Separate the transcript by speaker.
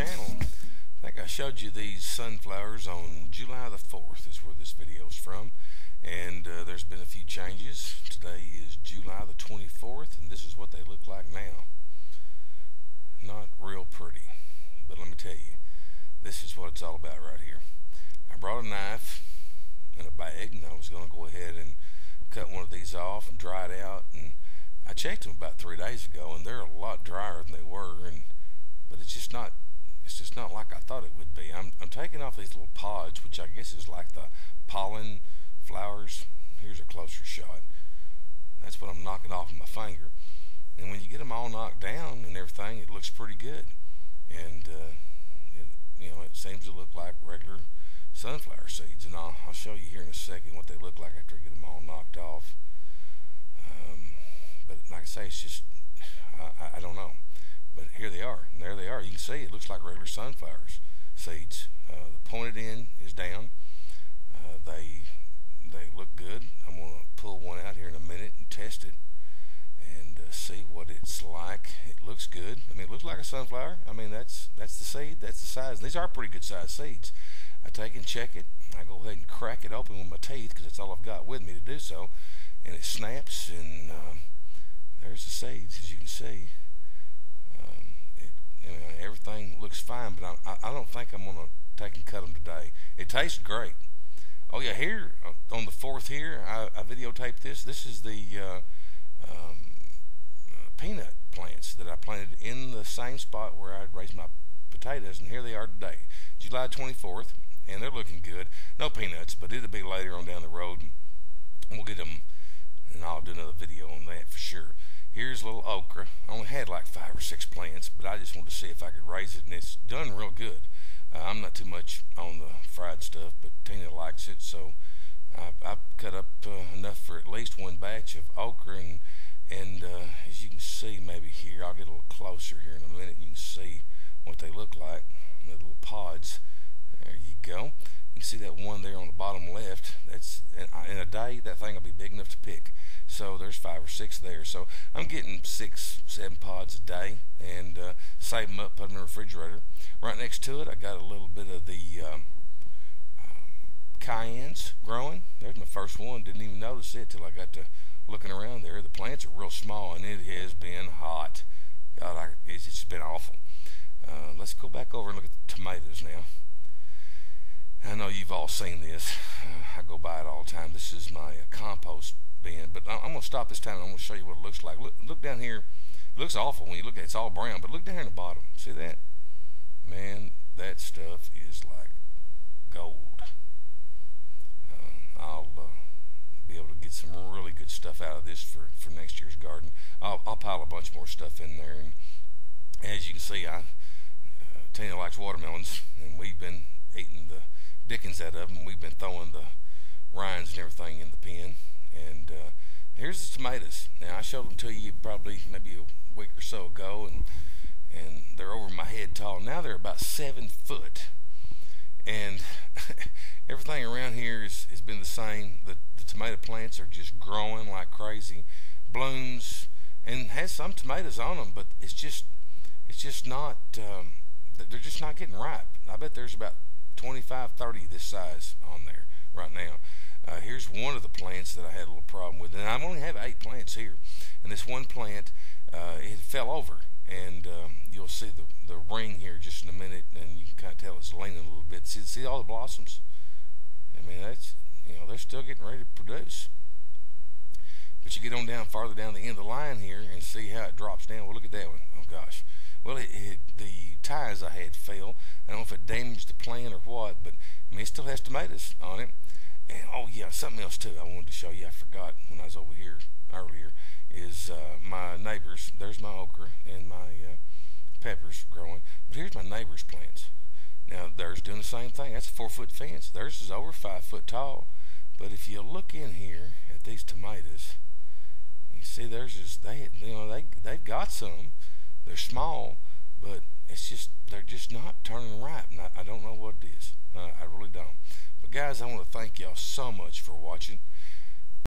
Speaker 1: channel. I think I showed you these sunflowers on July the 4th is where this video is from, and there's been a few changes. Today is July the 24th, and this is what they look like now. Not real pretty, but let me tell you, this is what it's all about right here. I brought a knife and a bag, and I was going to go ahead and cut one of these off and dry it out, and I checked them about 3 days ago, and they're a lot drier than they were, but it's just not like I thought it would be. I'm taking off these little pods, which I guess is like the pollen flowers. Here's a closer shot. That's what I'm knocking off with my finger. And when you get them all knocked down and everything, it looks pretty good. And it seems to look like regular sunflower seeds. And I'll show you here in a second what they look like after I get them all knocked off. But like I say, it's just I don't know. But here they are, and there they are. You can see it looks like regular sunflower seeds. The pointed end is down. They look good. I'm going to pull one out here in a minute and test it and see what it's like. It looks good. I mean, it looks like a sunflower. I mean, that's the seed. That's the size. These are pretty good sized seeds. I take and check it. I go ahead and crack it open with my teeth because that's all I've got with me to do so. And it snaps, and there's the seeds, as you can see. Everything looks fine, but I don't think I'm going to take and cut them today. It tastes great. Oh yeah, here on the 4th here, I videotaped this. This is the peanut plants that I planted in the same spot where I'd raised my potatoes, and here they are today, July 24th, and they're looking good. No peanuts, but it'll be later on down the road, and we'll get them, and I'll do another video on that for sure. Here's a little okra. I only had like 5 or 6 plants, but I just wanted to see if I could raise it, and it's done real good. I'm not too much on the fried stuff, but Tina likes it, so I've cut up enough for at least one batch of okra, and as you can see, maybe here, I'll get a little closer here in a minute, and you can see what they look like, the little pods. There you go. You can see that one there on the bottom left. That's in a day, that thing will be big enough to pick. So there's 5 or 6 there. So I'm getting 6, 7 pods a day, and save them up, put them in the refrigerator. Right next to it, I got a little bit of the cayennes growing. There's my first one. Didn't even notice it till I got to looking around there. The plants are real small, and it has been hot. God, it's just been awful. Let's go back over and look at the tomatoes now. I know you've all seen this. I go by it all the time. This is my compost bin, but I'm going to stop this time, and I'm going to show you what it looks like. Look down here. It looks awful when you look at it. It's all brown, but look down here in the bottom. See that? Man, that stuff is like gold. I'll be able to get some really good stuff out of this for next year's garden. I'll pile a bunch more stuff in there, and as you can see, Tina likes watermelons, and we've been eating the dickens out of them. We've been throwing the rinds and everything in the pen. And here's the tomatoes. Now, I showed them to you probably maybe a week or so ago, and they're over my head tall. Now they're about 7 foot, and everything around here has been the same. The tomato plants are just growing like crazy, blooms, and has some tomatoes on them, but it's just not. They're just not getting ripe. I bet there's about 25, 30 this size on there right now. Here's one of the plants that I had a little problem with, and I only have 8 plants here. And this one plant, it fell over, and you'll see the ring here just in a minute, and you can kind of tell it's leaning a little bit. See all the blossoms? I mean, that's they're still getting ready to produce. But you get on down farther down the end of the line here and see how it drops down. Well, look at that one. Oh gosh. Well, the ties I had fell. I don't know if it damaged the plant or what, but I mean, it still has tomatoes on it. And oh yeah, something else too I wanted to show you. I forgot when I was over here earlier is my neighbors. There's my okra and my peppers growing. But here's my neighbor's plants. Now theirs doing the same thing. That's a 4-foot fence. Theirs is over 5 foot tall. But if you look in here at these tomatoes, you see theirs is they've got some. They're small, but they're just not turning ripe. And I don't know what it is. I really don't. But guys, I want to thank y'all so much for watching.